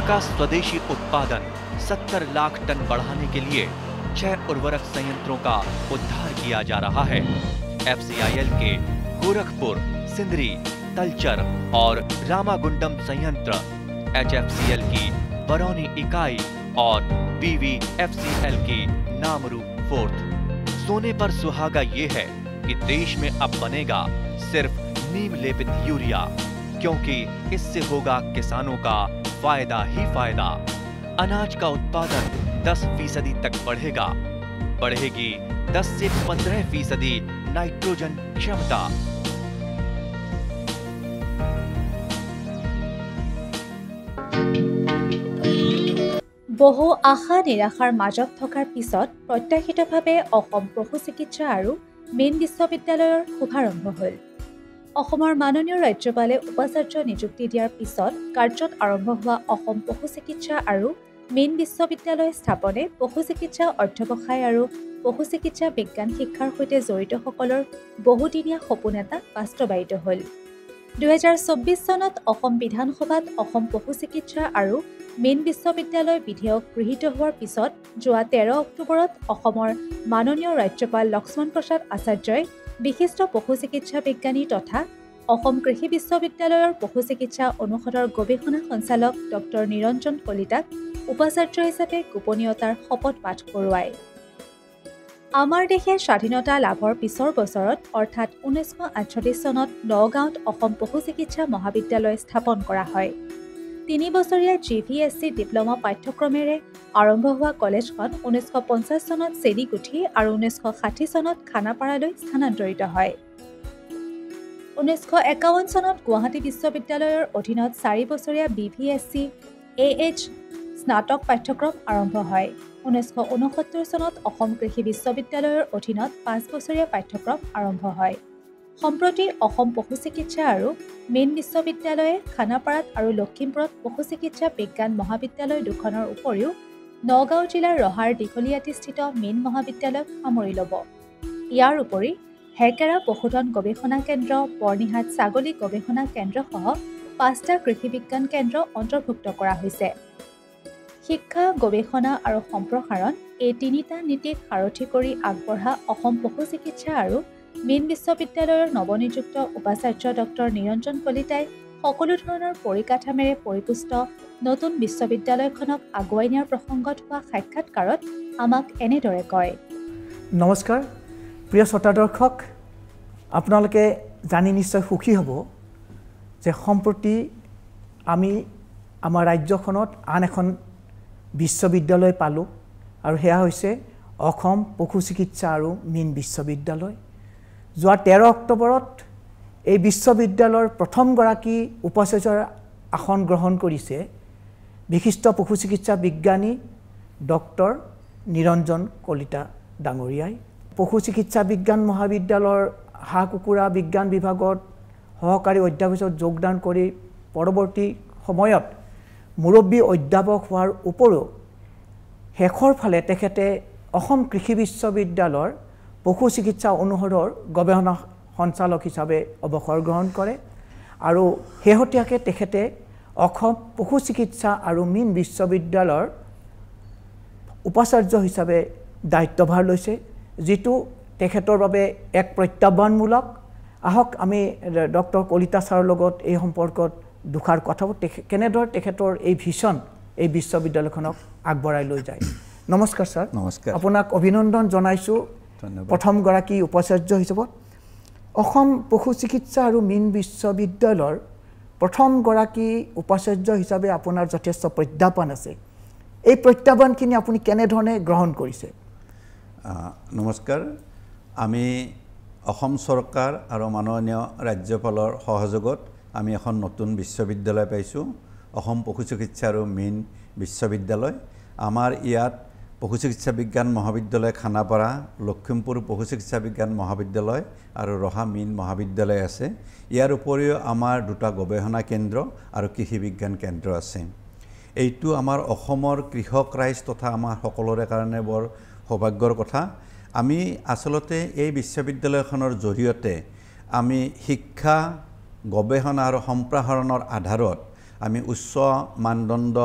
का स्वदेशी उत्पादन 70 लाख टन बढ़ाने के लिए 6 उर्वरक संयंत्रों का उद्धार किया जा रहा है। FCIL के गोरखपुर, सिंदरी, तलचर और रामागुंडम संयंत्र, HFCL की बरौनी इकाई और BVFCL की नामरू फोर्थ। सोने पर सुहागा ये है कि देश में अब बनेगा सिर्फ नीम लेपित यूरिया, क्योंकि इससे होगा किसानों का फायदा ही फायदा। अनाज का उत्पादन 10% तक बढ़ेगा। बढ़ेगी 10 से 15% नाइट्रोजन क्षमता। বহু আশা নিৰাশাৰ মাজত থকাৰ পিছত প্ৰত্যাশিতভাৱে অসম পশু চিকিৎসা আৰু মেইন বিশ্ববিদ্যালয়ৰ শুভাৰম্ভ হ'ল। অসমৰ মাননীয় ৰাজ্যপালে উপাচাৰ্য নিযুক্তি দিয়াৰ পিছত কাৰ্যত আৰম্ভ হোৱা অসম পশু চিকিৎসা আৰু মেইন বিশ্ববিদ্যালয় স্থাপনে পশু চিকিৎসা অধ্যৱসায় আৰু পশু চিকিৎসা বিজ্ঞান শিক্ষাৰ সৈতে জড়িতসকলৰ বহুদিনীয়া সপোন এটা বাস্তৱায়িত হ'ল। 2024 চনত অসম বিধানসভাত অসম পশু চিকিৎসা আৰু মেইন বিশ্ববিদ্যালয় বিধেয়ক গৃহীত হোৱাৰ পিছত যোৱা 13 অক্টোবৰত অসমৰ মাননীয় ৰাজ্যপাল লক্ষ্মণ প্ৰসাদ আচাৰ্যই বিশিষ্ট পশু চিকিৎসা বিজ্ঞানী তথা অসম কৃষি বিশ্ববিদ্যালয়ৰ পশু চিকিৎসা অনুষদৰ গৱেষণা সঞ্চালক ডক্টৰ নিৰঞ্জন কলিতাক উপাচাৰ্য হিচাপে গোপনীয়তাৰ শপত পাঠ কৰোৱায়। আমাৰ দেশে স্বাধীনতা লাভৰ পিছৰ বছৰত অৰ্থাৎ 1948 চনত নগাঁৱত অসম পশু চিকিৎসা মহাবিদ্যালয় স্থাপন কৰা হয়। 3 বছৰীয়া GVSC ডিপ্ল'মা পাঠ্যক্ৰমেৰে আৰম্ভ হোৱা কলেজখন 1950 চনত চেনিগুঠি আৰু 1960 চনত খানাপাৰালৈ স্থানান্তৰিত হয়। 1951 চনত গুৱাহাটী বিশ্ববিদ্যালয়ৰ অধীনত 4 বছৰীয়া BVSC AH স্নাতক পাঠ্যক্ৰম আৰম্ভ হয়। 1969 চনত অসম কৃষি বিশ্ববিদ্যালয়ৰ অধীনত 5 বছৰীয়া পাঠ্যক্ৰম আৰম্ভ হয়। সম্প্ৰতি অসম পশু চিকিৎসা আৰু মেইন বিশ্ববিদ্যালয়ে খানাপাৰাত আৰু লখিমপুৰত পশু চিকিৎসা বিজ্ঞান মহাবিদ্যালয় দুখনৰ উপৰিও নগাঁও জিলাৰ ৰহাৰ দীঘলীয়াতিস্থিত মেইন মহাবিদ্যালয়ক সামৰি ল'ব। ইয়াৰ উপৰি হেকেৰা পশুধন গৱেষণা কেন্দ্ৰ, বৰ্ণিহাট ছাগলী গৱেষণা কেন্দ্ৰসহ 5টা কৃষি বিজ্ঞান কেন্দ্ৰ অন্তৰ্ভুক্ত কৰা হৈছে। শিক্ষা, গৱেষণা আৰু সম্প্ৰসাৰণ এই 3টা নীতিক সাৰথি কৰি আগবঢ়া অসম পশু চিকিৎসা আৰু মেইন বিশ্ববিদ্যালয়ৰ নৱনিযুক্ত উপাচাৰ্য ডক্টৰ নিৰঞ্জন কলিতাই সকলো ধৰণৰ পৰিকাঠামেৰে পৰিপুষ্ট নতুন বিশ্ববিদ্যালয়খনক আগুৱাই নিয়াৰ প্ৰসংগত হোৱা সাক্ষাৎকাৰত আমাক এনেদৰে কয়। নমস্কাৰ প্ৰিয় শ্ৰোতা দৰ্শক, আপোনালোকে জানি নিশ্চয় সুখী হ'ব যে সম্প্ৰতি আমি আমাৰ ৰাজ্যখনত আন এখন বিশ্ববিদ্যালয় পালোঁ আৰু সেয়া হৈছে অসম পশু চিকিৎসা আৰু মেইন বিশ্ববিদ্যালয়। যোৱা 13 অক্টোবৰত এই বিশ্ববিদ্যালয়ৰ প্ৰথমগৰাকী উপাচাৰ্যৰ আসন গ্ৰহণ কৰিছে বিশিষ্ট পশু চিকিৎসা বিজ্ঞানী ডক্টৰ নিৰঞ্জন কলিতা ডাঙৰীয়াই। পশু চিকিৎসা বিজ্ঞান মহাবিদ্যালয়ৰ হাঁহ কুকুৰা বিজ্ঞান বিভাগত সহকাৰী অধ্যাপক হিচাপে যোগদান কৰি পৰৱৰ্তী সময়ত মুৰব্বী অধ্যাপক হোৱাৰ উপৰিও শেষৰ ফালে তেখেতে অসম কৃষি বিশ্ববিদ্যালয়ৰ পশু চিকিৎসা অনুষদৰ গৱেষণা সঞ্চালক হিচাপে অৱসৰ গ্ৰহণ কৰে আৰু শেহতীয়াকৈ তেখেতে অসম পশু চিকিৎসা আৰু মেইন বিশ্ববিদ্যালয়ৰ উপাচাৰ্য হিচাপে দায়িত্বভাৰ লৈছে, যিটো তেখেতৰ বাবে এক প্ৰত্যাহ্বানমূলক। আহক আমি ডক্টৰ কলিতা ছাৰৰ লগত এই সম্পৰ্কত দুখাৰ কথাবোৰ কেনেদৰে তেখেতৰ এই ভিছন এই বিশ্ববিদ্যালয়খনক আগবঢ়াই লৈ যায়। নমস্কাৰ ছাৰ। নমস্কাৰ। আপোনাক অভিনন্দন জনাইছোঁ প্ৰথমগৰাকী উপাচাৰ্য হিচাপত। অসম পশু চিকিৎসা আৰু মেইন বিশ্ববিদ্যালয়ৰ প্ৰথমগৰাকী উপাচাৰ্য হিচাপে আপোনাৰ যথেষ্ট প্ৰত্যাহ্বান আছে। এই প্ৰত্যাহ্বানখিনি আপুনি কেনেধৰণে গ্ৰহণ কৰিছে? নমস্কাৰ। আমি অসম চৰকাৰ আৰু মাননীয় ৰাজ্যপালৰ সহযোগত আমি এখন নতুন বিশ্ববিদ্যালয় পাইছোঁ, অসম পশু চিকিৎসা আৰু মেইন বিশ্ববিদ্যালয়। আমাৰ ইয়াত পশু চিকিৎসা বিজ্ঞান মহাবিদ্যালয় খানাপাৰা, লখিমপুৰ পশু চিকিৎসা বিজ্ঞান মহাবিদ্যালয় আৰু ৰহা মেইন মহাবিদ্যালয় আছে। ইয়াৰ উপৰিও আমাৰ 2টা গৱেষণা কেন্দ্ৰ আৰু কৃষি বিজ্ঞান কেন্দ্ৰ আছে। এইটো আমাৰ অসমৰ কৃষক ৰাইজ তথা আমাৰ সকলোৰে কাৰণে বৰ সৌভাগ্যৰ কথা। আমি আচলতে এই বিশ্ববিদ্যালয়খনৰ জৰিয়তে আমি শিক্ষা, গৱেষণা আৰু সম্প্ৰসাৰণৰ আধাৰত আমি উচ্চ মানদণ্ড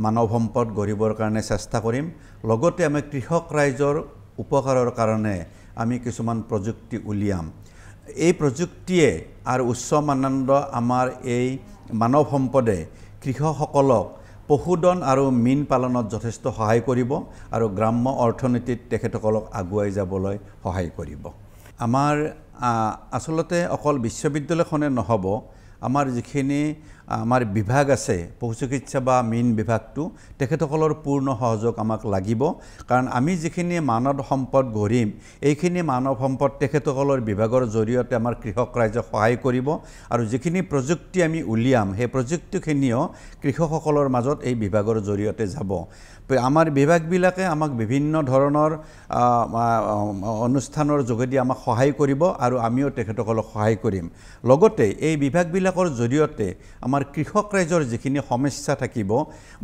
মানৱ সম্পদ গঢ়িবৰ কাৰণে চেষ্টা কৰিম লগতে আমি কৃষক ৰাইজৰ উপকাৰৰ কাৰণে আমি কিছুমান প্ৰযুক্তি উলিয়াম এই প্ৰযুক্তিয়ে আৰু উচ্চ মানদণ্ড আমাৰ এই মানৱ সম্পদে কৃষকসকলক পশুধন আৰু মীন পালনত যথেষ্ট সহায় কৰিব আৰু গ্ৰাম্য অৰ্থনীতিত তেখেতসকলক আগুৱাই যাবলৈ সহায় কৰিব আমাৰ আসলতে অকল বিশ্ববিদ্যালয়খনে নহব আমাৰ যিখিনি আমাৰ বিভাগ আছে পশু চিকিৎসা বা মীন বিভাগটো তেখেতসকলৰ পূৰ্ণ সহযোগ আমাক লাগিব কাৰণ আমি যিখিনি মানৱ সম্পদ গঢ়িম এইখিনি মানৱ সম্পদ তেখেতসকলৰ বিভাগৰ জৰিয়তে আমাৰ কৃষক ৰাইজক সহায় কৰিব আৰু যিখিনি প্ৰযুক্তি আমি উলিয়াম সেই প্ৰযুক্তিখিনিও কৃষকসকলৰ মাজত এই বিভাগৰ জৰিয়তে যাব আমাৰ বিভাগবিলাকে আমাক বিভিন্ন ধৰণৰ অনুষ্ঠানৰ যোগেদি আমাক সহায় কৰিব আৰু আমিও তেখেতসকলক সহায় কৰিম লগতে এই বিভাগবিলাকৰ জৰিয়তে আমাৰ কৃষক ৰাইজৰ যিখিনি সমস্যা থাকিব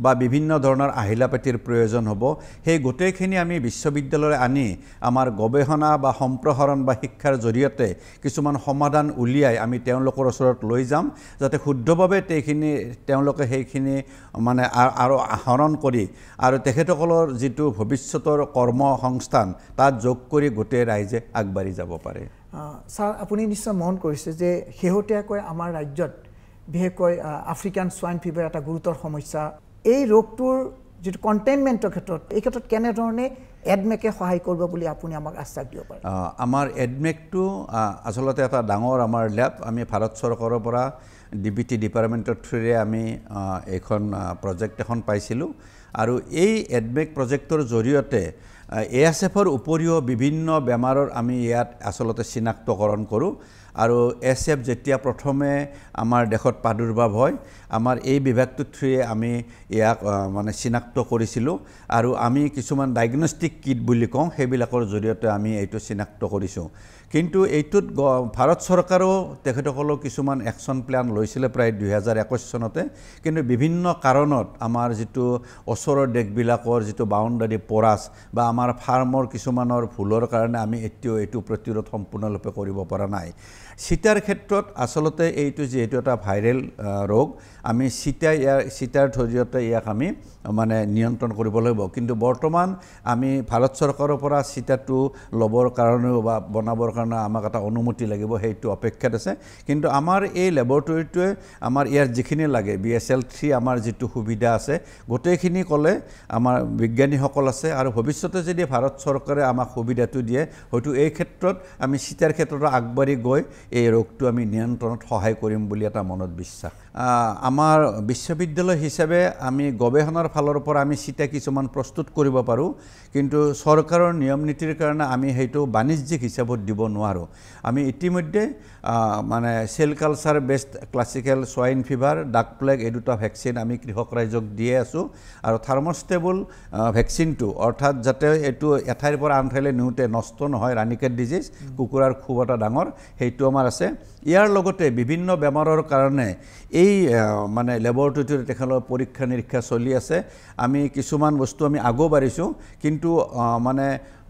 বা বিভিন্ন ধৰণৰ আহিলা পাতিৰ প্ৰয়োজন হ'ব সেই গোটেইখিনি আমি বিশ্ববিদ্যালয়লৈ আনি আমাৰ গৱেষণা বা সম্প্ৰসাৰণ বা শিক্ষাৰ জৰিয়তে কিছুমান সমাধান উলিয়াই আমি তেওঁলোকৰ ওচৰত লৈ যাম যাতে শুদ্ধভাৱে তেওঁলোকে সেইখিনি মানে আৰু আহৰণ কৰি আৰু তেখেতসকলৰ যিটো ভৱিষ্যতৰ কৰ্মসংস্থান তাত যোগ কৰি গোটেই ৰাইজে আগবাঢ়ি যাব পাৰে ছাৰ আপুনি নিশ্চয় মন কৰিছে যে শেহতীয়াকৈ আমাৰ ৰাজ্যত বিশেষকৈ আফ্ৰিকান সোয়াইন ফিভাৰ এটা গুৰুতৰ সমস্যা এই ৰোগটোৰ যেটো কন্টেইনমেন্টৰ ক্ষেত্ৰত এই ক্ষেত্ৰত কেনে ধৰণে এডমেকে সহায় কৰিব বুলি আপুনি আমাক আশ্বাস দিব পাৰে আমাৰ এডমেকটো আসলতে এটা ডাঙৰ আমাৰ ল্যাব আমি ভাৰত চৰকাৰৰ পৰা ডিবিটি ডিপাৰ্টমেণ্টৰ থ্ৰুৰে আমি এখন প্ৰজেক্ট এখন পাইছিলোঁ আৰু এই এডমেক প্ৰজেক্টৰ জৰিয়তে এএছএফৰ উপৰিও বিভিন্ন বেমাৰৰ আমি ইয়াত আসলতে চিনাক্তকৰণ কৰোঁ আৰু এছএফ যেতিয়া প্ৰথমে আমাৰ দেশত প্ৰাদুৰ্ভাৱ হয় আমাৰ এই বিভাগটোৰ থ্ৰুৰে আমি ইয়াক মানে চিনাক্ত কৰিছিলোঁ আৰু আমি কিছুমান ডায়াগনষ্টিক কিট বুলি কওঁ সেইবিলাকৰ জৰিয়তে আমি এইটো চিনাক্ত কৰিছোঁ কিন্তু এইটোত ভাৰত চৰকাৰেও তেখেতসকলক কিছুমান একশ্যন প্ল্যান লৈছিলে প্ৰায় 2021 চনতে কিন্তু বিভিন্ন কাৰণত আমাৰ যিটো ওচৰৰ দেশবিলাকৰ যিটো বাউণ্ডাৰী পৰাছ বা আমাৰ ফাৰ্মৰ কিছুমানৰ ভুলৰ কাৰণে আমি এতিয়াও এইটো প্ৰতিৰোধ সম্পূৰ্ণৰূপে কৰিব পৰা নাই চিটাৰ ক্ষেত্ৰত আসলতে এইটো যেহেতু এটা ভাইৰেল ৰোগ আমি চিটাৰ জৰিয়তে ইয়াক আমি মানে নিয়ন্ত্ৰণ কৰিব লাগিব কিন্তু বৰ্তমান আমি ভাৰত চৰকাৰৰ পৰা চিটাটো ল'বৰ কাৰণেও বা বনাবৰ কাৰণে আমাক এটা অনুমতি লাগিব সেইটো অপেক্ষাত আছে কিন্তু আমাৰ এই লেবৰেটৰীটোৱে আমাৰ ইয়াৰ যিখিনি লাগে BSL-3 আমাৰ যিটো সুবিধা আছে গোটেইখিনি ক'লে আমাৰ বিজ্ঞানীসকল আছে আৰু ভৱিষ্যতে যদি ভাৰত চৰকাৰে আমাক সুবিধাটো দিয়ে হয়তো এই ক্ষেত্ৰত আমি চিটাৰ ক্ষেত্ৰত আগবাঢ়ি গৈ এই ৰোগটো আমি নিয়ন্ত্ৰণত সহায় কৰিম বুলি এটা মনত বিশ্বাস আমাৰ বিশ্ববিদ্যালয় হিচাপে আমি গৱেষণাৰ ফালৰ পৰা আমি চিটা কিছুমান প্ৰস্তুত কৰিব পাৰোঁ কিন্তু চৰকাৰৰ নিয়ম নীতিৰ কাৰণে আমি সেইটো বাণিজ্যিক হিচাপত দিব নোৱাৰোঁ আমি ইতিমধ্যে মানে cell culture based classical swine fever duck plague এই দুটা ভ্যাকচিন আমি কৃষক ৰাইজক দিয়ে আছোঁ আৰু থাৰ্মোষ্টেবল ভ্যাকচিনটো অৰ্থাৎ যাতে এইটো এঠাইৰ পৰা আন ঠাইলৈ নিওঁতে নষ্ট নহয় ৰাণিকেট ডিজিজ কুকুৰাৰ খুব এটা ডাঙৰ সেইটো আমাৰ আছে ইয়াৰ লগতে বিভিন্ন বেমাৰৰ কাৰণে এই মানে লেবৰেটৰীটোৰ তেখেতৰ পৰীক্ষা নিৰীক্ষা চলি আছে আমি কিছুমান বস্তু আমি আগো বাঢ়িছোঁ কিন্তু মানে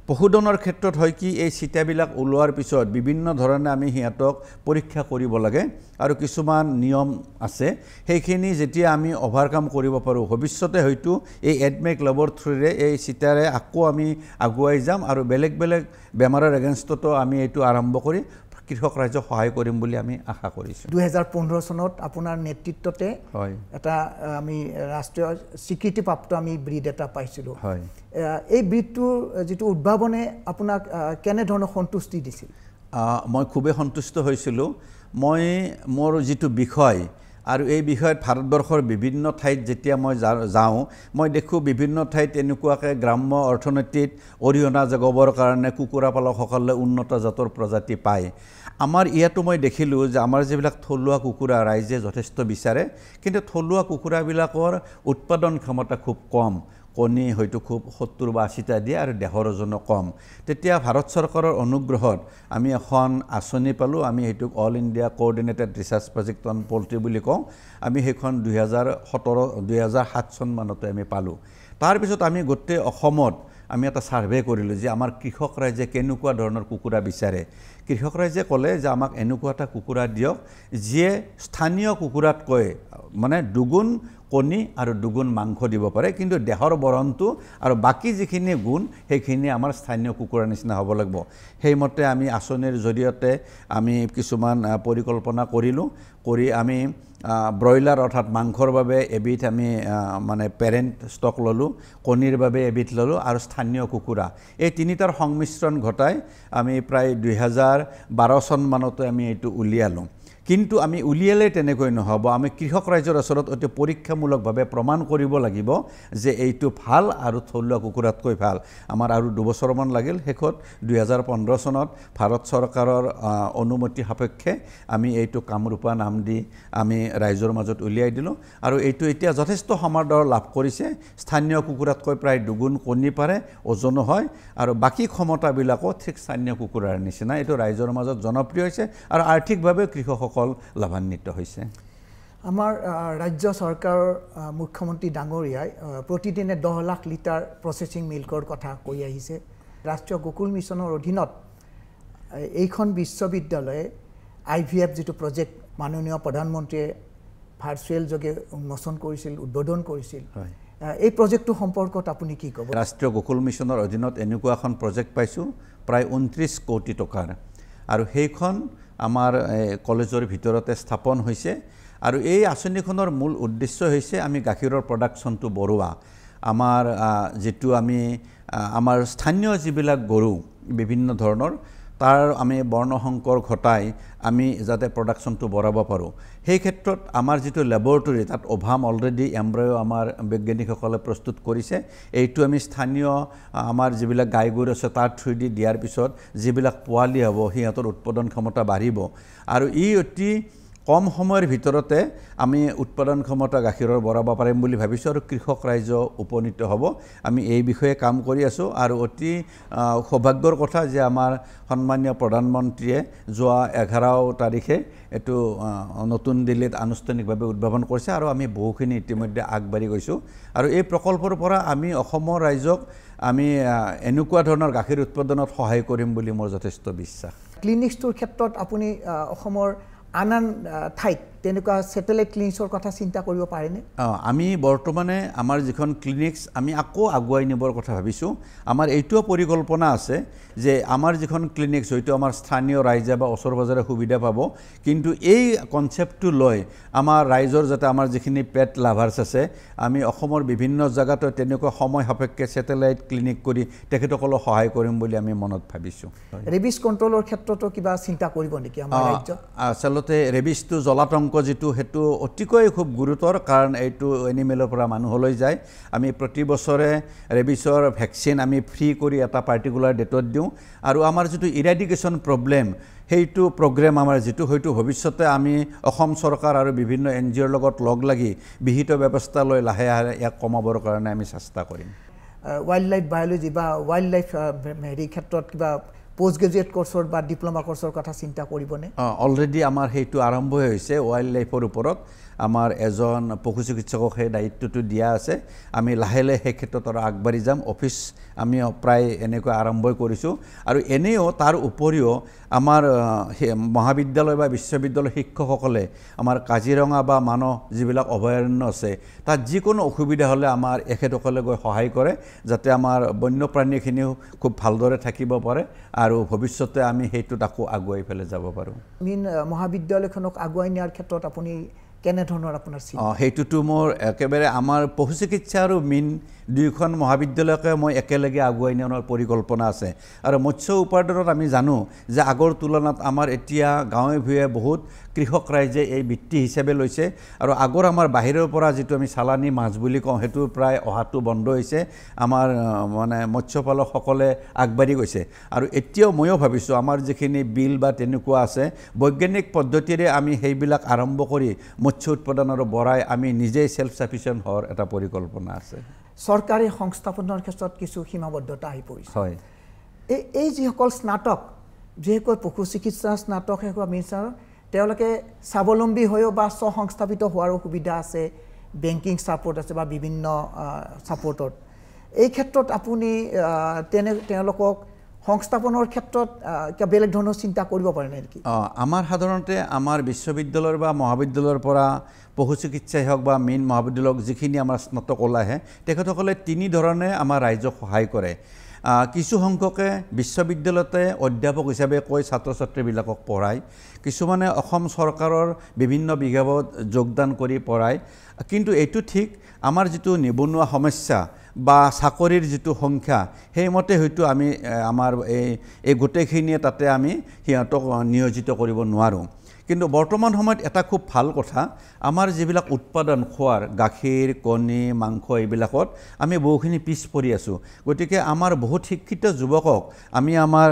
পশুধনৰ ক্ষেত্ৰত হয় কি এই চিটাবিলাক ওলোৱাৰ পিছত বিভিন্ন ধৰণে আমি হিয়াতক পৰীক্ষা কৰিব লাগে আৰু কিছুমান নিয়ম আছে সেইখিনি যেতিয়া আমি ওভাৰকাম কৰিব পাৰোঁ ভৱিষ্যতে হয়তো এই এডমেক লেবৰ থ্ৰুৰে এই চিটাৰে আকৌ আমি আগুৱাই যাম আৰু বেলেগ বেলেগ বেমাৰৰ এগেইনষ্টতো আমি এইটো আৰম্ভ কৰি কৃষক ৰাইজক সহায় কৰিম বুলি আমি আশা কৰিছোঁ 2015 চনত আপোনাৰ নেতৃত্বতে হয় এটা আমি ৰাষ্ট্ৰীয় স্বীকৃতিপ্ৰাপ্ত আমি ব্ৰিড এটা পাইছিলোঁ হয় এই ব্ৰিডটোৰ যিটো উদ্ভাৱনে আপোনাক কেনে ধৰণৰ সন্তুষ্টি দিছিল মই খুবেই সন্তুষ্ট হৈছিলোঁ মই মোৰ যিটো বিষয় আৰু এই বিষয়ত ভাৰতবৰ্ষৰ বিভিন্ন ঠাইত যেতিয়া মই যাওঁ মই দেখোঁ বিভিন্ন ঠাইত এনেকুৱাকৈ গ্ৰাম্য অৰ্থনীতিত অৰিহণা যোগাবৰ কাৰণে কুকুৰা পালকসকলে উন্নত জাতৰ প্ৰজাতি পায় আমাৰ ইয়াতো মই দেখিলোঁ যে আমাৰ যিবিলাক থলুৱা কুকুৰা ৰাইজে যথেষ্ট বিচাৰে কিন্তু থলুৱা কুকুৰাবিলাকৰ উৎপাদন ক্ষমতা খুব কম কণী হয়তো খুব 70 বা 80টা দিয়ে আৰু দেহৰ ওজনো কম তেতিয়া ভাৰত চৰকাৰৰ অনুগ্ৰহত আমি এখন আঁচনি পালোঁ আমি সেইটোক all India coordinated research project on poultry বুলি কওঁ আমি সেইখন 2007 চন মানতে আমি পালোঁ তাৰপিছত আমি গোটেই অসমত আমি এটা সাৰ্ভে কৰিলোঁ যে আমাৰ কৃষক ৰাইজে কেনেকুৱা ধৰণৰ কুকুৰা বিচাৰে কৃষক ৰাইজে ক'লে যে আমাক এনেকুৱা এটা কুকুৰা দিয়ক যিয়ে স্থানীয় কুকুৰাতকৈ মানে দুগুণ কণী আৰু দুগুণ মাংস দিব পাৰে কিন্তু দেহৰ বৰণটো আৰু বাকী যিখিনি গুণ সেইখিনি আমাৰ স্থানীয় কুকুৰাৰ নিচিনা হ'ব লাগিব সেইমতে আমি আঁচনিৰ জৰিয়তে আমি কিছুমান পৰিকল্পনা কৰিলোঁ কৰি আমি ব্ৰইলাৰ অৰ্থাৎ মাংসৰ বাবে এবিধ আমি মানে পেৰেণ্ট ষ্টক ল'লোঁ কণীৰ বাবে এবিধ ল'লোঁ আৰু স্থানীয় কুকুৰা এই তিনিটাৰ সংমিশ্ৰণ ঘটাই আমি প্ৰায় 2012 চন মানতে আমি এইটো উলিয়ালোঁ কিন্তু আমি উলিয়ালে তেনেকৈ নহ'ব আমি কৃষক ৰাইজৰ ওচৰত অতি পৰীক্ষামূলকভাৱে প্ৰমাণ কৰিব লাগিব যে এইটো ভাল আৰু থলুৱা কুকুৰাতকৈ ভাল আমাৰ আৰু 2 বছৰমান লাগিল শেষত 2015 চনত ভাৰত চৰকাৰৰ অনুমতি সাপেক্ষে আমি এইটো কামৰূপা নাম দি আমি ৰাইজৰ মাজত উলিয়াই দিলোঁ আৰু এইটো এতিয়া যথেষ্ট সমাদৰ লাভ কৰিছে স্থানীয় কুকুৰাতকৈ প্ৰায় দুগুণ কণী পাৰে ওজনো হয় আৰু বাকী ক্ষমতাবিলাকো ঠিক স্থানীয় কুকুৰাৰ নিচিনা এইটো ৰাইজৰ মাজত জনপ্ৰিয় হৈছে আৰু আৰ্থিকভাৱে কৃষকসকল লাভান্বিত হৈছে আমাৰ ৰাজ্য চৰকাৰৰ মুখ্যমন্ত্ৰী ডাঙৰীয়াই প্ৰতিদিনে 10 লাখ লিটাৰ প্ৰচেছিং মিল্কৰ কথা কৈ আহিছে ৰাষ্ট্ৰীয় গোকুল মিছনৰ অধীনত এইখন বিশ্ববিদ্যালয়ে IVF যেটো প্ৰজেক্ট মাননীয় প্ৰধানমন্ত্ৰীয়ে ভাৰ্চুৱেল যোগে উন্মোচন কৰিছিল উদ্বোধন কৰিছিল এই প্ৰজেক্টটো সম্পৰ্কত আপুনি কি ক'ব ৰাষ্ট্ৰীয় গোকুল মিছনৰ অধীনত এনেকুৱা এখন প্ৰজেক্ট পাইছোঁ প্ৰায় 29 কোটি টকাৰ আৰু সেইখন আমাৰ কলেজৰ ভিতৰতে স্থাপন হৈছে আৰু এই আঁচনিখনৰ মূল উদ্দেশ্য হৈছে আমি গাখীৰৰ প্ৰডাকশ্যনটো বঢ়োৱা আমাৰ যেটো আমি আমাৰ স্থানীয় যিবিলাক গৰু বিভিন্ন ধৰণৰ তাৰ আমি বৰ্ণসংকৰ ঘটাই আমি যাতে প্ৰডাকশ্যনটো বঢ়াব পাৰোঁ সেই ক্ষেত্ৰত আমাৰ যেটো ল্যাবৰেটৰী তাত ওভাম অলৰেডি এমব্ৰয়ো আমাৰ বৈজ্ঞানিকসকলে প্ৰস্তুত কৰিছে এইটো আমি স্থানীয় আমাৰ যিবিলাক গাই গৰু আছে তাৰ থ্ৰুদি দিয়াৰ পিছত যিবিলাক পোৱালি হ'ব সিহঁতৰ উৎপাদন ক্ষমতা বাঢ়িব আৰু ই অতি কম সময়ৰ ভিতৰতে আমি উৎপাদন ক্ষমতা গাখীৰৰ বঢ়াব পাৰিম বুলি ভাবিছোঁ আৰু কৃষক ৰাইজ উপনীত হ'ব আমি এই বিষয়ে কাম কৰি আছোঁ আৰু অতি সৌভাগ্যৰ কথা যে আমাৰ সন্মানীয় প্ৰধানমন্ত্ৰীয়ে যোৱা 11 তাৰিখে এটো নতুন দিল্লীত আনুষ্ঠানিকভাৱে উদ্ভাৱন কৰিছে আৰু আমি বহুখিনি ইতিমধ্যে আগবাঢ়ি গৈছোঁ আৰু এই প্ৰকল্পৰ পৰা আমি অসমৰ ৰাইজক আমি এনেকুৱা ধৰণৰ গাখীৰ উৎপাদনত সহায় কৰিম বুলি মোৰ যথেষ্ট বিশ্বাস ক্লিনিক্সটোৰ ক্ষেত্ৰত আপুনি অসমৰ আনান ঠাইত তেনেকুৱা স্যাটেলাইট ক্লিনিক্সৰ কথা চিন্তা কৰিব পাৰেনে আমি বৰ্তমানে আমাৰ যিখন ক্লিনিক্স আমি আকৌ আগুৱাই নিবৰ কথা ভাবিছোঁ আমাৰ এইটোও পৰিকল্পনা আছে যে আমাৰ যিখন ক্লিনিক্স হয়তো আমাৰ স্থানীয় ৰাইজে বা ওচৰ পাজৰে সুবিধা পাব কিন্তু এই কনসেপ্টটো লৈ আমাৰ ৰাইজৰ যাতে আমাৰ যিখিনি পেট লাভাৰ্স আছে আমি অসমৰ বিভিন্ন জায়গাতে তেনেকুৱা সময় সাপেক্ষে স্যাটেলাইট ক্লিনিক কৰি তেখেতসকলক সহায় কৰিম বুলি আমি মনত ভাবিছোঁ ৰেবিছ কন্ট্ৰোলৰ ক্ষেত্ৰতো কিবা চিন্তা কৰিব নেকি আমাৰ ৰাজ্য আচলতে ৰেবিছটো জলাতংক যেটো হেতু অতিকৈ খুব গুৰুতৰ কাৰণ এইটো এনিমেলৰ পৰা মানুহলৈ যায় আমি প্ৰতি বছৰে ৰেবিছৰ ভ্যাকচিন আমি ফ্ৰী কৰি এটা পাৰ্টিকুলাৰ ডেটত দিওঁ আৰু আমাৰ যেটো ইৰাডিকেশন প্ৰবলেম হেইটো প্ৰগ্ৰাম আমাৰ যেটো হয়তো ভৱিষ্যতে আমি অসম চৰকাৰ আৰু বিভিন্ন এনজিঅ'ৰ লগত লগ লাগি বিহিত ব্যৱস্থা লৈ লাহে লাহে ইয়াক কমাবৰ কাৰণে আমি চেষ্টা কৰিম ওয়াইল্ড লাইফ বায়োলজি বা ওয়াইল্ড লাইফ হেৰি ক্ষেত্ৰত কিবা পোস্ট গ্ৰেজুৱেট কোৰ্সৰ বা ডিপ্লোমা কোৰ্সৰ কথা চিন্তা কৰিবনে অলৰেডি আমাৰ হেইটো আৰম্ভ হৈছে ওয়াইল্ড লাইফৰ ওপৰত আমাৰ এজন পশু চিকিৎসকক সেই দায়িত্বটো দিয়া আছে আমি লাহে লাহে সেই ক্ষেত্ৰত আগবাঢ়ি যাম অফিচ আমি প্ৰায় এনেকৈ আৰম্ভ কৰিছোঁ আৰু এনেও তাৰ উপৰিও আমাৰ মহাবিদ্যালয় বা বিশ্ববিদ্যালয় শিক্ষকসকলে আমাৰ কাজিৰঙা বা মানৱ যিবিলাক অভয়াৰণ্য আছে তাত যিকোনো অসুবিধা হ'লে আমাৰ এখেতসকলে গৈ সহায় কৰে যাতে আমাৰ বন্যপ্ৰাণীখিনিও খুব ভালদৰে থাকিব পাৰে আৰু ভৱিষ্যতে আমি হেইটোত আকৌ আগুৱাই ফেলে যাব পাৰোঁ মহাবিদ্যালয়খনক আগুৱাই নিয়াৰ ক্ষেত্ৰত আপুনি কেনে ধৰণৰ আপোনাৰ হেইটোটো মোৰ একেবাৰে আমাৰ পশু চিকিৎসা আৰু মিন দুইখন মহাবিদ্যালয়কে মই একেলগে আগুৱাই নিয়াৰ পৰিকল্পনা আছে আৰু মৎস্য উৎপাদনত আমি জানো যে আগৰ তুলনাত আমাৰ এতিয়া গাঁৱে ভূঞে বহুত কৃষক ৰাইজে এই বৃত্তি হিচাপে লৈছে আৰু আগৰ আমাৰ বাহিৰৰ পৰা যেটো আমি চালানি মাছ বুলি কওঁ হেতু প্ৰায় অহাটো বন্ধ হৈছে আমাৰ মানে মৎস্যপালকসকলে আগবাঢ়ি গৈছে আৰু এতিয়াও ময়ো ভাবিছোঁ আমাৰ যিখিনি বিল বা তেনেকুৱা আছে বৈজ্ঞানিক পদ্ধতিৰে আমি সেইবিলাক আৰম্ভ কৰি মৎস্য উৎপাদন আৰু বঢ়াই আমি নিজেই সেলফ সাফিসিয়েন্ট হোৱাৰ এটা পৰিকল্পনা আছে সৰকাৰী সংস্থাপনৰ ক্ষেত্ৰত কিছু সীমাবদ্ধতা আহি পৰিছে হয় এই যিসকল স্নাতক যেকৈ পশু চিকিৎসা স্নাতক হেকো মিছাৰ তেওঁলোকে স্বাৱলম্বী হৈও বা স্বসংস্থাপিত হোৱাৰ সুবিধা আছে বেংকিং সাপোৰ্ট আছে বা বিভিন্ন সাপোৰ্টত এই ক্ষেত্ৰত আপুনি তেওঁলোকক সংস্থাপনৰ ক্ষেত্ৰত কিবা বেলেগ ধৰণৰ চিন্তা কৰিব পাৰে নেকি? আমাৰ সাধাৰণতে আমাৰ বিশ্ববিদ্যালয়ৰ বা মহাবিদ্যালয়ৰ পৰা পশু চিকিৎসাই হওক বা মেইন মহাবিদ্যালয়ক যিখিনি আমাৰ স্নাতক ওলাই আহে তেখেতসকলে তিনি ধৰণে আমাৰ ৰাইজক সহায় কৰে। কিছু সংখ্যকে বিশ্ববিদ্যালয়তে অধ্যাপক হিচাপে কৈ ছাত্ৰ ছাত্ৰীবিলাকক পঢ়ায়, কিছুমানে অসম চৰকাৰৰ বিভিন্ন বিভাগত যোগদান কৰি পঢ়ায়। কিন্তু এইটো ঠিক আমাৰ যিটো নিবনুৱা সমস্যা বা চাকৰিৰ যিটো সংখ্যা সেইমতে হয়তো আমি আমাৰ এই গোটেইখিনিয়ে তাতে আমি সিহঁতক নিয়োজিত কৰিব নোৱাৰোঁ। কিন্তু বৰ্তমান সময়ত এটা খুব ভাল কথা, আমাৰ যিবিলাক উৎপাদন খোৱাৰ গাখীৰ কণী মাংস এইবিলাকত আমি বহুখিনি পিছ পৰি আছোঁ। গতিকে আমাৰ বহুত শিক্ষিত যুৱকক আমি আমাৰ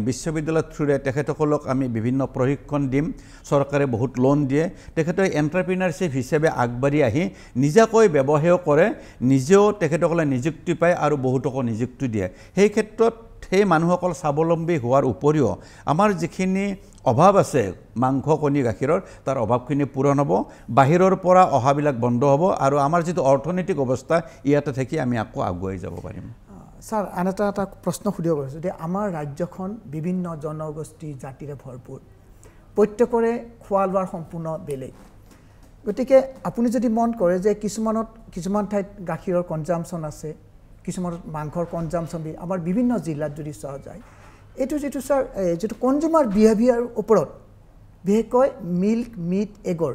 বিশ্ববিদ্যালয়ৰ থ্ৰুৰে তেখেতসকলক আমি বিভিন্ন প্ৰশিক্ষণ দিম, চৰকাৰে বহুত লোন দিয়ে, তেখেতে এণ্টাৰপ্ৰিনাৰশ্বিপ হিচাপে আগবাঢ়ি আহি নিজাকৈ ব্যৱসায়ো কৰে, নিজেও তেখেতসকলে নিযুক্তি পায় আৰু বহুতকো নিযুক্তি দিয়ে। সেই ক্ষেত্ৰত সেই মানুহসকল স্বাৱলম্বী হোৱাৰ উপৰিও আমাৰ যিখিনি অভাৱ আছে মাংস কণী গাখীৰৰ তাৰ অভাৱখিনি পূৰণ হ'ব, বাহিৰৰ পৰা অহাবিলাক বন্ধ হ'ব আৰু আমাৰ যিটো অৰ্থনৈতিক অৱস্থা ইয়াতে থাকি আমি আকৌ আগুৱাই যাব পাৰিম। ছাৰ আন এটা প্ৰশ্ন সুধিব পাৰিছোঁ যে আমাৰ ৰাজ্যখন বিভিন্ন জনগোষ্ঠী জাতিৰে ভৰপূৰ, প্ৰত্যেকৰে খোৱা লোৱাৰ সম্পূৰ্ণ বেলেগ। গতিকে আপুনি যদি মন কৰে যে কিছুমান ঠাইত গাখীৰৰ কনজামশ্যন আছে, কিছুমানত মাংসৰ কনজামশ্যন আমাৰ বিভিন্ন জিলাত যদি চোৱা যায়, এইটো যিটো ছাৰ যিটো কনজিউমাৰ বিহেভিয়াৰ ওপৰত বিশেষকৈ মিল্ক মিট এগৰ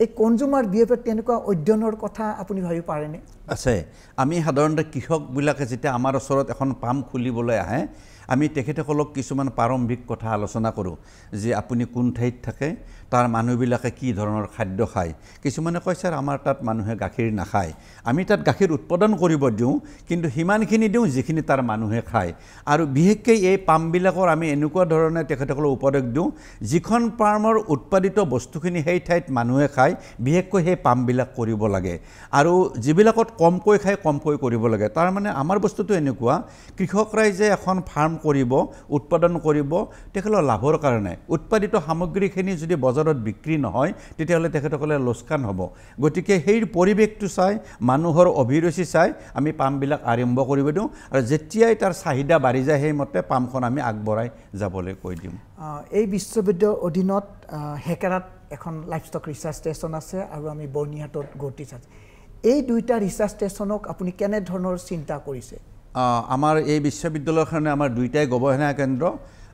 এই কনজিউমাৰ বিহেভিয়াৰ তেনেকুৱা অধ্যয়নৰ কথা আপুনি ভাবিব পাৰেনে? আছে। আমি সাধাৰণতে কৃষকবিলাকে যেতিয়া আমাৰ ওচৰত এখন পাম খুলিবলৈ আহে আমি তেখেতসকলক কিছুমান প্ৰাৰম্ভিক কথা আলোচনা কৰোঁ যে আপুনি কোন ঠাইত থাকে, তাৰ মানুহবিলাকে কি ধৰণৰ খাদ্য খায়। কিছুমানে কয় ছাৰ আমাৰ তাত মানুহে গাখীৰ নাখায়, আমি তাত গাখীৰ উৎপাদন কৰিব দিওঁ কিন্তু সিমানখিনি দিওঁ যিখিনি তাৰ মানুহে খায়। আৰু বিশেষকৈ এই পামবিলাকৰ আমি এনেকুৱা ধৰণে তেখেতসকলক উপদেশ দিওঁ যিখন পামৰ উৎপাদিত বস্তুখিনি সেই ঠাইত মানুহে খায় বিশেষকৈ সেই পামবিলাক কৰিব লাগে, আৰু যিবিলাকত কমকৈ খায় কমকৈ কৰিব লাগে। তাৰমানে আমাৰ বস্তুটো এনেকুৱা, কৃষক ৰাইজে এখন ফাৰ্ম কৰিব উৎপাদন কৰিব তেখেতৰ লাভৰ কাৰণে, উৎপাদিত সামগ্ৰীখিনি যদি বজাৰত বিক্ৰী নহয় তেতিয়াহ'লে তেখেতসকলে লোকচান হ'ব। গতিকে সেই পৰিৱেশটো চাই মানুহৰ অভিৰুচি চাই আমি পামবিলাক আৰম্ভ কৰিব দিওঁ, আৰু যেতিয়াই তাৰ চাহিদা বাঢ়ি যায় সেইমতে পামখন আমি আগবঢ়াই যাবলৈ কৈ দিওঁ। এই বিশ্ববিদ্যালয়ৰ অধীনত হেকেৰাত এখন লাইভষ্টক ৰিচাৰ্চ ষ্টেচন আছে আৰু আমি বৰ্ণিহাটত গৌতিচ আছে। এই দুইটা ৰিচাৰ্চ ষ্টেচনক আপুনি কেনেধৰণৰ চিন্তা কৰিছে? আমাৰ এই বিশ্ববিদ্যালয়খনে আমাৰ দুইটাই গৱেষণা কেন্দ্ৰ।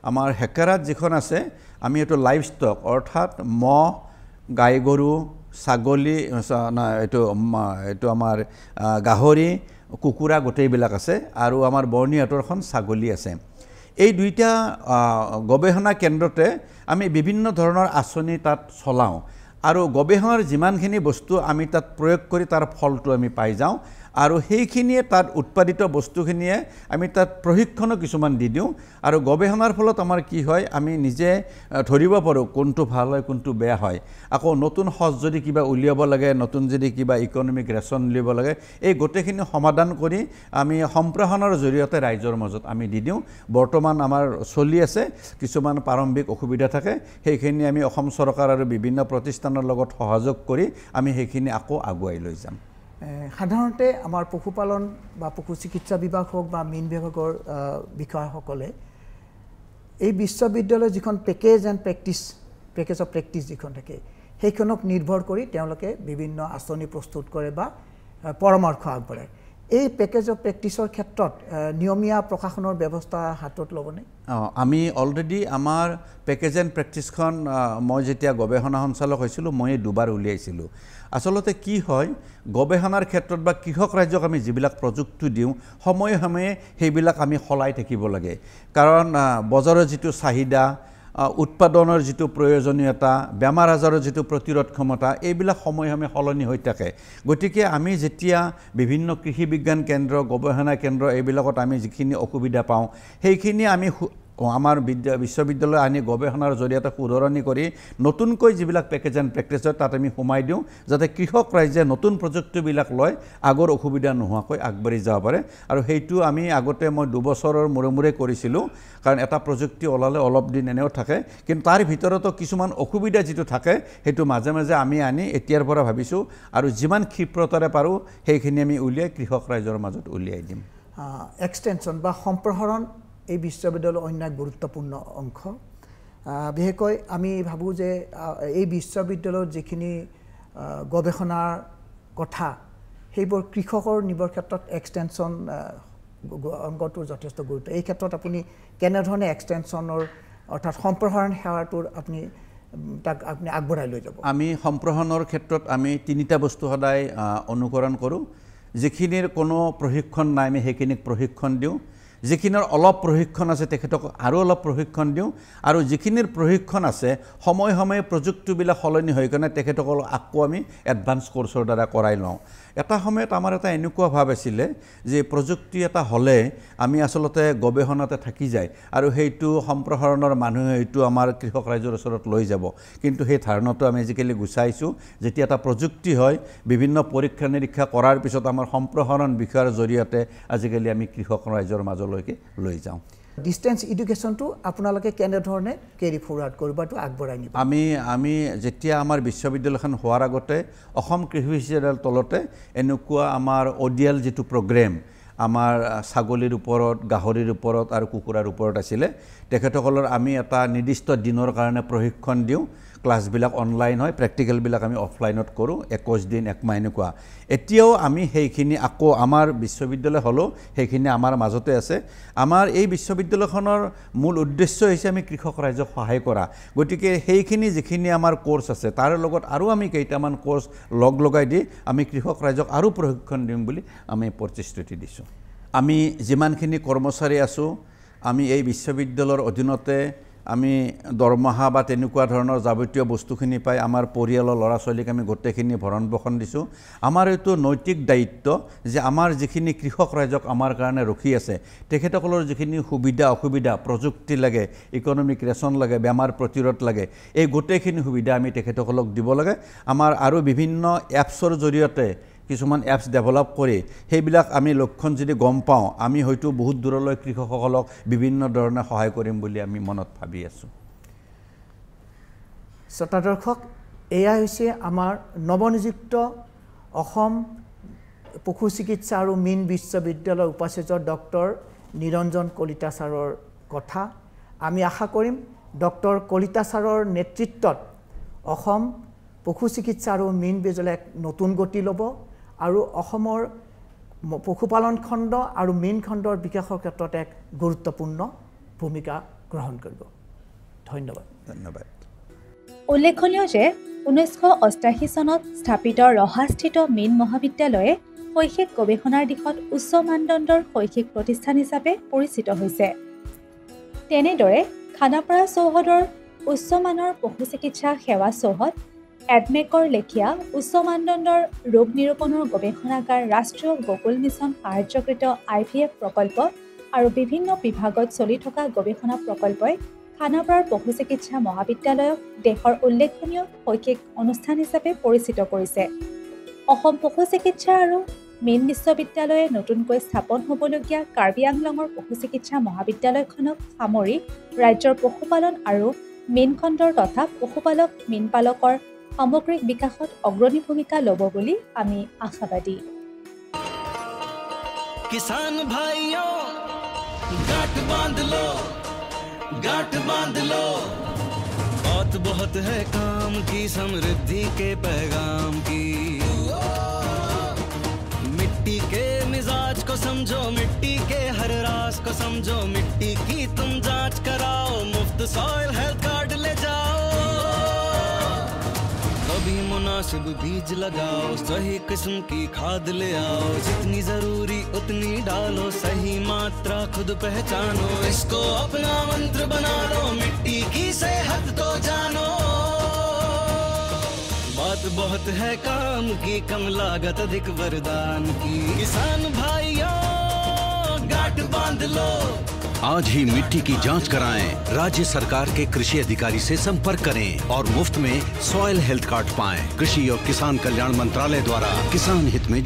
আমাৰ হেকেৰাত যিখন আছে আমি এইটো লাইভ ষ্টক অৰ্থাৎ মহ গাই গৰু ছাগলী এইটো আমাৰ গাহৰি কুকুৰা গোটেইবিলাক আছে, আৰু আমাৰ বৰ্ণিহাটৰখন ছাগলী আছে। এই দুইটা গৱেষণা কেন্দ্ৰতে আমি বিভিন্ন ধৰণৰ আঁচনি তাত চলাওঁ, আৰু গৱেষণাৰ যিমানখিনি বস্তু আমি তাত প্ৰয়োগ কৰি তাৰ ফলটো আমি পাই যাওঁ, আৰু সেইখিনিয়ে তাত উৎপাদিত বস্তুখিনিয়ে আমি তাত প্ৰশিক্ষণো কিছুমান দি দিওঁ। আৰু গৱেষণাৰ ফলত আমাৰ কি হয়, আমি নিজে ধৰিব পাৰোঁ কোনটো ভাল হয় কোনটো বেয়া হয়। আকৌ নতুন সঁচ যদি কিবা উলিয়াব লাগে, নতুন যদি কিবা ইকনমিক ৰেচন উলিয়াব লাগে, এই গোটেইখিনি সমাধান কৰি আমি সম্প্ৰসাৰণৰ জৰিয়তে ৰাইজৰ মাজত আমি দি দিওঁ। বৰ্তমান আমাৰ চলি আছে, কিছুমান প্ৰাৰম্ভিক অসুবিধা থাকে, সেইখিনি আমি অসম চৰকাৰ আৰু বিভিন্ন প্ৰতিষ্ঠানৰ লগত সহযোগ কৰি আমি সেইখিনি আকৌ আগুৱাই লৈ যাম। সাধাৰণতে আমাৰ পশুপালন বা পশু চিকিৎসা বিভাগ হওক বা মীন বিভাগৰ বিষয়াসকলে এই বিশ্ববিদ্যালয়ৰ যিখন পেকেজ অফ প্ৰেক্টিছ যিখন থাকে সেইখনক নিৰ্ভৰ কৰি তেওঁলোকে বিভিন্ন আঁচনি প্ৰস্তুত কৰে বা পৰামৰ্শ আগবঢ়ায়। এই পেকেজ অফ প্ৰেক্টিছৰ ক্ষেত্ৰত নিয়মীয়া প্ৰশাসনৰ ব্যৱস্থা হাতত ল'বনে? আমি অলৰেডি আমাৰ পেকেজ এণ্ড প্ৰেক্টিছখন মই যেতিয়া গৱেষণা সঞ্চালক হৈছিলোঁ মই দুবাৰ উলিয়াইছিলোঁ। আচলতে কি হয়, গৱেষণাৰ ক্ষেত্ৰত বা কৃষক ৰাইজক আমি যিবিলাক প্ৰযুক্তি দিওঁ সময়ে সময়ে সেইবিলাক আমি সলাই থাকিব লাগে, কাৰণ বজাৰৰ যিটো চাহিদা, উৎপাদনৰ যিটো প্ৰয়োজনীয়তা, বেমাৰ আজাৰৰ যিটো প্ৰতিৰোধ ক্ষমতা, এইবিলাক সময়ে সময়ে সলনি হৈ থাকে। গতিকে আমি যেতিয়া বিভিন্ন কৃষি বিজ্ঞান কেন্দ্ৰ গৱেষণা কেন্দ্ৰ এইবিলাকত আমি যিখিনি অসুবিধা পাওঁ সেইখিনি আমি আমাৰ বিশ্ববিদ্যালয় আনি গৱেষণাৰ জৰিয়তে শুধৰণি কৰি নতুনকৈ যিবিলাক পেকেজ এণ্ড প্ৰেক্টিছ হয় তাত আমি সোমাই দিওঁ, যাতে কৃষক ৰাইজে নতুন প্ৰযুক্তিবিলাক লৈ আগৰ অসুবিধা নোহোৱাকৈ আগবাঢ়ি যাব পাৰে। আৰু সেইটো আমি আগতে মই 2 বছৰৰ মূৰে কৰিছিলোঁ, কাৰণ এটা প্ৰযুক্তি ওলালে অলপ দিন এনেও থাকে, কিন্তু তাৰ ভিতৰতো কিছুমান অসুবিধা যিটো থাকে সেইটো মাজে মাজে আমি আনি এতিয়াৰ পৰা ভাবিছোঁ আৰু যিমান ক্ষীপ্ৰতাৰে পাৰোঁ সেইখিনি আমি উলিয়াই কৃষক ৰাইজৰ মাজত উলিয়াই দিম। এক্সটেনশ্যন বা সম্প্ৰসাৰণ এই বিশ্ববিদ্যালয়ৰ অন্য এক গুৰুত্বপূৰ্ণ অংশ বিশেষকৈ আমি ভাবোঁ যে এই বিশ্ববিদ্যালয়ত যিখিনি গৱেষণাৰ কথা সেইবোৰ কৃষকৰ নিবৰ ক্ষেত্ৰত এক্সটেনশ্যন অংগটোৰ যথেষ্ট গুৰুত্ব এই ক্ষেত্ৰত আপুনি কেনেধৰণে এক্সটেনশ্যনৰ অৰ্থাৎ সম্প্ৰসাৰণ সেৱাটোৰ আপুনি তাক আপুনি আগবঢ়াই লৈ যাব আমি সম্প্ৰসাৰণৰ ক্ষেত্ৰত আমি তিনিটা বস্তু সদায় অনুকৰণ কৰোঁ যিখিনিৰ কোনো প্ৰশিক্ষণ নাই আমি সেইখিনিক প্ৰশিক্ষণ দিওঁ যিখিনিৰ অলপ প্ৰশিক্ষণ আছে তেখেতক আৰু অলপ প্ৰশিক্ষণ দিওঁ আৰু যিখিনিৰ প্ৰশিক্ষণ আছে সময়ে সময়ে প্ৰযুক্তিবিলাক সলনি হৈ কাৰণে তেখেতসকলক আকৌ আমি এডভান্স কোৰ্চৰ দ্বাৰা কৰাই লওঁ এটা সময়ত আমাৰ এটা এনেকুৱা ভাৱ আছিলে যে প্ৰযুক্তি এটা হ'লে আমি আচলতে গৱেষণাতে থাকি যায় আৰু সেইটো সম্প্ৰসাৰণৰ মানুহে এইটো আমাৰ কৃষক ৰাইজৰ ওচৰত লৈ যাব কিন্তু সেই ধাৰণাটো আমি আজিকালি গুচাইছোঁ যেতিয়া এটা প্ৰযুক্তি হয় বিভিন্ন পৰীক্ষা নিৰীক্ষা কৰাৰ পিছত আমাৰ সম্প্ৰসাৰণ বিষয়ৰ জৰিয়তে আজিকালি আমি কৃষক ৰাইজৰ মাজলৈকে লৈ যাওঁ ডিষ্টেন্স এডুকেশ্যনটো আপোনালোকে কেনেধৰণে কেৰি ফৰৱাৰ্ড কৰিবটো আগবঢ়াই নিব আমি যেতিয়া আমাৰ বিশ্ববিদ্যালয়খন হোৱাৰ আগতে অসম কৃষি বিশ্ববিদ্যালয়ৰ তলতে এনেকুৱা আমাৰ অডিয়েল যিটো প্ৰগ্ৰেম আমাৰ ছাগলীৰ ওপৰত গাহৰিৰ ওপৰত আৰু কুকুৰাৰ ওপৰত আছিলে তেখেতসকলৰ আমি এটা নিৰ্দিষ্ট দিনৰ কাৰণে প্ৰশিক্ষণ দিওঁ ক্লাছবিলাক অনলাইন হয় প্ৰেক্টিকেলবিলাক আমি অফলাইনত কৰোঁ 21 দিন 1 মাহ এনেকুৱা এতিয়াও আমি সেইখিনি আকৌ আমাৰ বিশ্ববিদ্যালয় হ'লেও সেইখিনি আমাৰ মাজতে আছে আমাৰ এই বিশ্ববিদ্যালয়খনৰ মূল উদ্দেশ্য হৈছে আমি কৃষক ৰাইজক সহায় কৰা গতিকে সেইখিনি যিখিনি আমাৰ কোৰ্চ আছে তাৰ লগত আৰু আমি কেইটামান কোৰ্চ লগাই দি আমি কৃষক ৰাইজক আৰু প্ৰশিক্ষণ দিম বুলি আমি প্ৰতিশ্ৰুতি দিছোঁ আমি যিমানখিনি কৰ্মচাৰী আছোঁ আমি এই বিশ্ববিদ্যালয়ৰ অধীনতে আমি দৰমহা বা তেনেকুৱা ধৰণৰ যাৱতীয় বস্তুখিনি পাই আমাৰ পৰিয়ালৰ ল'ৰা ছোৱালীক আমি গোটেইখিনি ভৰণ পোষণ দিছোঁ আমাৰ এইটো নৈতিক দায়িত্ব যে আমাৰ যিখিনি কৃষক ৰাইজক আমাৰ কাৰণে ৰখি আছে তেখেতসকলৰ যিখিনি সুবিধা অসুবিধা প্ৰযুক্তি লাগে ইকনমিক ৰেচন লাগে বেমাৰ প্ৰতিৰোধ লাগে এই গোটেইখিনি সুবিধা আমি তেখেতসকলক দিব লাগে আমাৰ আৰু বিভিন্ন এপছৰ জৰিয়তে কিছুমান এপছ ডেভেলপ কৰি সেইবিলাক আমি লক্ষণ যদি গম পাওঁ আমি হয়তো বহুত দূৰলৈ কৃষকসকলক বিভিন্ন ধৰণে সহায় কৰিম বুলি আমি মনত ভাবি আছোঁ শ্ৰোতা দৰ্শক এয়া হৈছে আমাৰ নৱনিযুক্ত অসম পশু চিকিৎসা আৰু মীন বিশ্ববিদ্যালয়ৰ উপাচাৰ্য ডক্টৰ নিৰঞ্জন কলিতা ছাৰৰ কথা আমি আশা কৰিম ডক্টৰ কলিতা ছাৰৰ নেতৃত্বত অসম পশু চিকিৎসা আৰু মীন বিশ্ববিদ্যালয় নতুন গতি ল'ব আৰু অসমৰ পশুপালন খণ্ড আৰু মীন খণ্ডৰ বিকাশৰ ক্ষেত্ৰত এক গুৰুত্বপূৰ্ণ ভূমিকা গ্ৰহণ কৰিব ধন্যবাদ উল্লেখনীয় যে 1988 চনত স্থাপিত ৰহাস্থিত মীন মহাবিদ্যালয়ে শৈক্ষিক গৱেষণাৰ দিশত উচ্চ মানদণ্ডৰ শৈক্ষিক প্ৰতিষ্ঠান হিচাপে পৰিচিত হৈছে তেনেদৰে খানাপাৰা চৌহদৰ উচ্চমানৰ পশু চিকিৎসা সেৱা চৌহদ এডমেকৰ লেখীয়া উচ্চ মানদণ্ডৰ ৰোগ নিৰূপণৰ গৱেষণাগাৰ ৰাষ্ট্ৰীয় গকুল মিছন সাহায্যকৃত IVF প্ৰকল্প আৰু বিভিন্ন বিভাগত চলি থকা গৱেষণা প্ৰকল্পই খানাপাৰাৰ পশু চিকিৎসা মহাবিদ্যালয়ক দেশৰ উল্লেখনীয় শৈক্ষিক অনুষ্ঠান হিচাপে পৰিচিত কৰিছে অসম পশু চিকিৎসা আৰু মীন বিশ্ববিদ্যালয়ে নতুনকৈ স্থাপন হ'বলগীয়া কাৰ্বি আংলঙৰ পশু চিকিৎসা মহাবিদ্যালয়খনক সামৰি ৰাজ্যৰ পশুপালন আৰু মীন খণ্ডৰ তথা পশুপালক মীনপালকৰ সামগ্ৰিক বিকাশত অগ্ৰণী ভূমিকা ল'ব বুলি আমি আশাবাদী किसान भाइयों गांठ बांध लो बहुत बहुत है काम की समृद्धि के पैगाम की मिट्टी के मिजाज को समझो मिट्टी के हर राज को समझो मिट्टी की तुम जांच कराओ मुफ्त सॉइल हेल्थ कार्ड ले जाओ कभी मुनासिब बीज लगाओ सही किस्म की खाद ले आओ जितनी जरूरी उतनी डालो सही मात्रा खुद पहचानो इसको अपना मंत्र बना लो मिट्टी की सेहत को जानो बात बहुत है काम की कम लागत अधिक वरदान की किसान भाइयों गांठ बांध लो आज ही मिट्टी की जांच कराएं राज्य सरकार के कृषि अधिकारी से संपर्क करें और मुफ्त में सॉइल हेल्थ कार्ड पाएं कृषि और किसान कल्याण मंत्रालय द्वारा किसान हित में